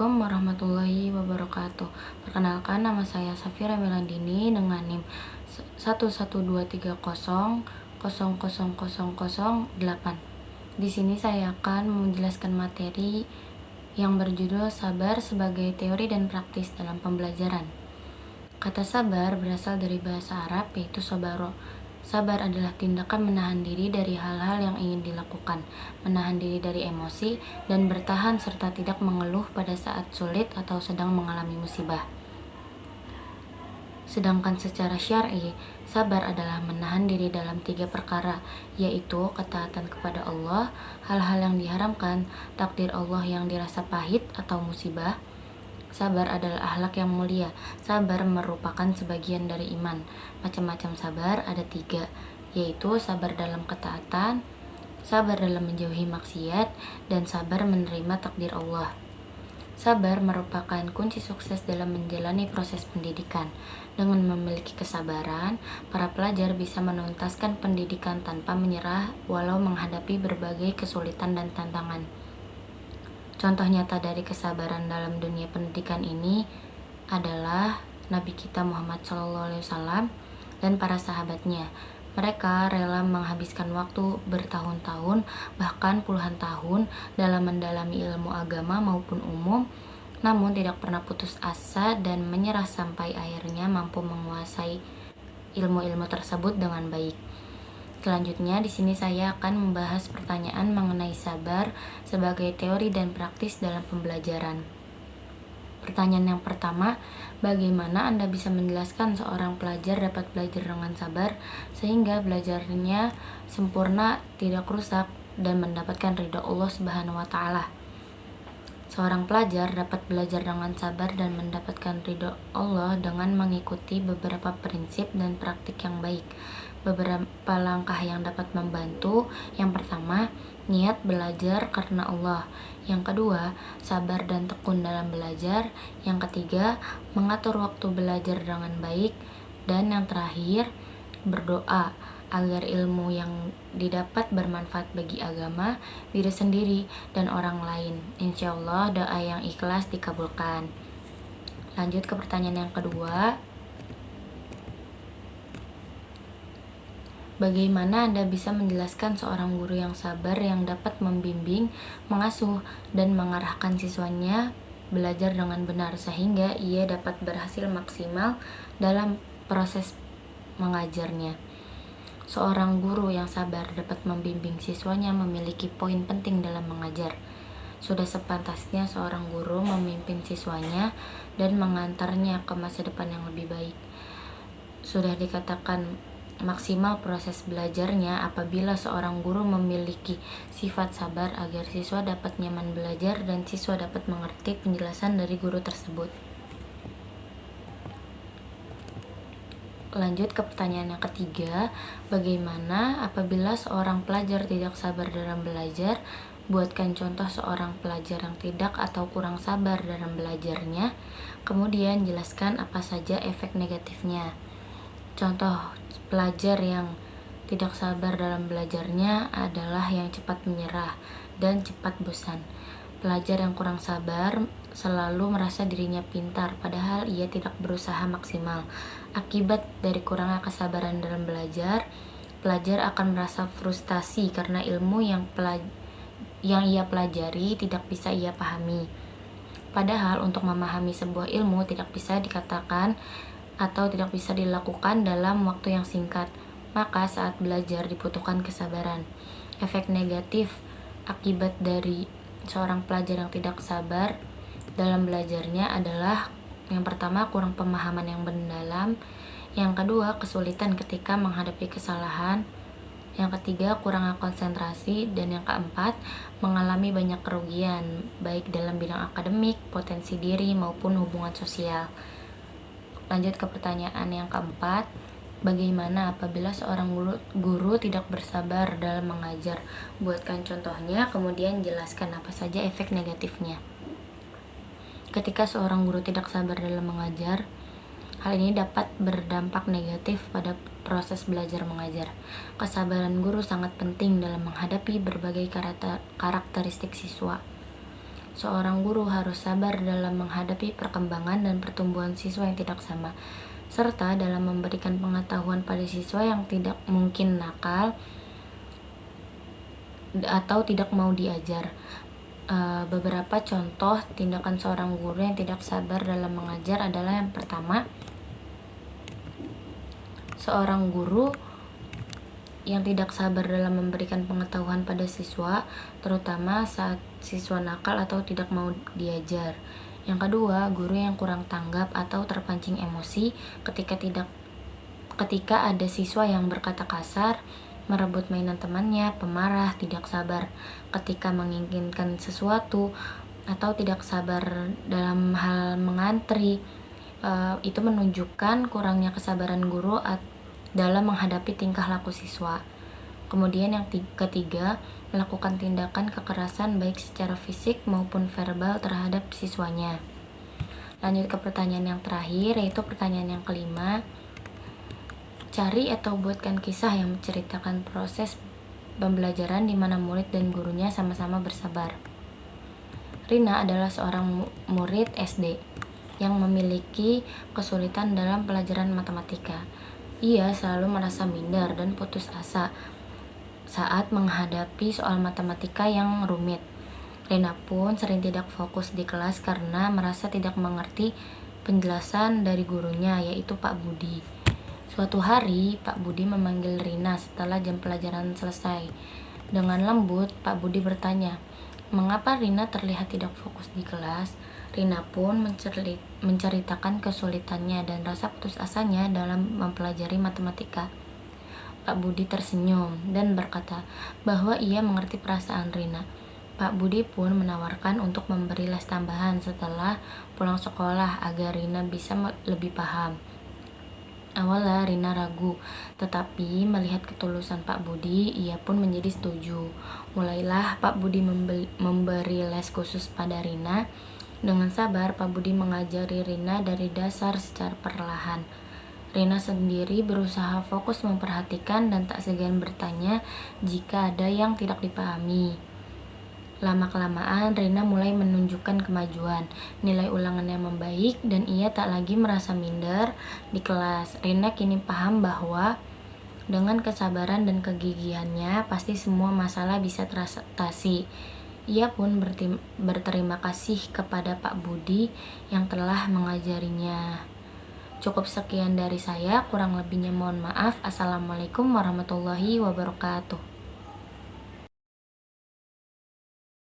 Assalamualaikum warahmatullahi wabarakatuh. Perkenalkan, nama saya Safira Melandini dengan NIM 11230000008. Di sini saya akan menjelaskan materi yang berjudul Sabar sebagai teori dan praktis dalam pembelajaran. Kata sabar berasal dari bahasa Arab yaitu sabaro. Sabar adalah tindakan menahan diri dari hal-hal yang ingin dilakukan, menahan diri dari emosi, dan bertahan serta tidak mengeluh pada saat sulit atau sedang mengalami musibah. Sedangkan secara syar'i, sabar adalah menahan diri dalam 3 perkara, yaitu ketaatan kepada Allah, hal-hal yang diharamkan, takdir Allah yang dirasa pahit atau musibah. Sabar adalah akhlak yang mulia. Sabar merupakan sebagian dari iman. Macam-macam sabar ada 3, yaitu sabar dalam ketaatan, sabar dalam menjauhi maksiat, dan sabar menerima takdir Allah. Sabar merupakan kunci sukses dalam menjalani proses pendidikan. Dengan memiliki kesabaran, para pelajar bisa menuntaskan pendidikan tanpa menyerah walau menghadapi berbagai kesulitan dan tantangan. Contoh nyata dari kesabaran dalam dunia pendidikan ini adalah Nabi kita Muhammad SAW dan para sahabatnya. Mereka rela menghabiskan waktu bertahun-tahun, bahkan puluhan tahun dalam mendalami ilmu agama maupun umum, namun tidak pernah putus asa dan menyerah sampai akhirnya mampu menguasai ilmu-ilmu tersebut dengan baik. Selanjutnya, di sini saya akan membahas pertanyaan mengenai sabar sebagai teori dan praktis dalam pembelajaran. Pertanyaan yang pertama, bagaimana Anda bisa menjelaskan seorang pelajar dapat belajar dengan sabar sehingga belajarnya sempurna, tidak rusak, dan mendapatkan ridha Allah Subhanahu wa Ta'ala? Seorang pelajar dapat belajar dengan sabar dan mendapatkan ridho Allah dengan mengikuti beberapa prinsip dan praktik yang baik. Beberapa langkah yang dapat membantu. Yang pertama, niat belajar karena Allah. Yang kedua, sabar dan tekun dalam belajar. Yang ketiga, mengatur waktu belajar dengan baik. Dan yang terakhir, berdoa agar ilmu yang didapat bermanfaat bagi agama, diri sendiri, dan orang lain. Insya Allah doa yang ikhlas dikabulkan. Lanjut ke pertanyaan yang kedua. Bagaimana Anda bisa menjelaskan seorang guru yang sabar yang dapat membimbing, mengasuh, dan mengarahkan siswanya belajar dengan benar sehingga ia dapat berhasil maksimal dalam proses mengajarnya? Seorang guru yang sabar dapat membimbing siswanya memiliki poin penting dalam mengajar. Sudah sepantasnya seorang guru memimpin siswanya dan mengantarnya ke masa depan yang lebih baik. Sudah dikatakan maksimal proses belajarnya apabila seorang guru memiliki sifat sabar agar siswa dapat nyaman belajar dan siswa dapat mengerti penjelasan dari guru tersebut. Lanjut ke pertanyaan yang ketiga, bagaimana apabila seorang pelajar tidak sabar dalam belajar? Buatkan contoh seorang pelajar yang tidak atau kurang sabar dalam belajarnya, kemudian jelaskan apa saja efek negatifnya. Contoh pelajar yang tidak sabar dalam belajarnya adalah yang cepat menyerah dan cepat bosan. Pelajar yang kurang sabar selalu merasa dirinya pintar, padahal ia tidak berusaha maksimal. Akibat dari kurangnya kesabaran dalam belajar, pelajar akan merasa frustasi karena ilmu yang ia pelajari tidak bisa ia pahami. Padahal untuk memahami sebuah ilmu tidak bisa dikatakan atau tidak bisa dilakukan dalam waktu yang singkat. Maka saat belajar dibutuhkan kesabaran. Efek negatif akibat dari seorang pelajar yang tidak sabar dalam belajarnya adalah yang pertama, kurang pemahaman yang mendalam. Yang kedua, kesulitan ketika menghadapi kesalahan. Yang ketiga, kurang konsentrasi. Dan yang keempat, mengalami banyak kerugian baik dalam bidang akademik, potensi diri, maupun hubungan sosial. Lanjut ke pertanyaan yang keempat, bagaimana apabila seorang guru tidak bersabar dalam mengajar? Buatkan contohnya, kemudian jelaskan apa saja efek negatifnya. Ketika seorang guru tidak sabar dalam mengajar, hal ini dapat berdampak negatif pada proses belajar mengajar. Kesabaran guru sangat penting dalam menghadapi berbagai karakteristik siswa. Seorang guru harus sabar dalam menghadapi perkembangan dan pertumbuhan siswa yang tidak sama, serta dalam memberikan pengetahuan pada siswa yang tidak mungkin nakal atau tidak mau diajar. Beberapa contoh tindakan seorang guru yang tidak sabar dalam mengajar adalah yang pertama, seorang guru yang tidak sabar dalam memberikan pengetahuan pada siswa, terutama saat siswa nakal atau tidak mau diajar. Yang kedua, guru yang kurang tanggap atau terpancing emosi ketika ada siswa yang berkata kasar, merebut mainan temannya, pemarah, tidak sabar ketika menginginkan sesuatu, atau tidak sabar dalam hal mengantri. Itu menunjukkan kurangnya kesabaran guru dalam menghadapi tingkah laku siswa. Kemudian yang ketiga, melakukan tindakan kekerasan baik secara fisik maupun verbal terhadap siswanya. Lanjut ke pertanyaan yang terakhir, yaitu pertanyaan yang kelima. Cari atau buatkan kisah yang menceritakan proses pembelajaran di mana murid dan gurunya sama-sama bersabar. Rina adalah seorang murid SD yang memiliki kesulitan dalam pelajaran matematika. Ia selalu merasa minder dan putus asa saat menghadapi soal matematika yang rumit. Rina pun sering tidak fokus di kelas karena merasa tidak mengerti penjelasan dari gurunya, yaitu Pak Budi. Suatu hari, Pak Budi memanggil Rina setelah jam pelajaran selesai. Dengan lembut, Pak Budi bertanya, "Mengapa Rina terlihat tidak fokus di kelas?" Rina pun menceritakan kesulitannya dan rasa putus asanya dalam mempelajari matematika. Pak Budi tersenyum dan berkata bahwa ia mengerti perasaan Rina. Pak Budi pun menawarkan untuk memberi les tambahan setelah pulang sekolah agar Rina bisa lebih paham. Awalnya Rina ragu, tetapi melihat ketulusan Pak Budi, ia pun menjadi setuju. Mulailah Pak Budi memberi les khusus pada Rina. Dengan sabar, Pak Budi mengajari Rina dari dasar secara perlahan. Rina sendiri berusaha fokus memperhatikan dan tak segan bertanya jika ada yang tidak dipahami. Lama-kelamaan, Rina mulai menunjukkan kemajuan. Nilai ulangannya membaik dan ia tak lagi merasa minder di kelas. Rina kini paham bahwa dengan kesabaran dan kegigihannya, pasti semua masalah bisa teratasi. Ia pun berterima kasih kepada Pak Budi yang telah mengajarinya. Cukup sekian dari saya, kurang lebihnya mohon maaf. Assalamualaikum warahmatullahi wabarakatuh.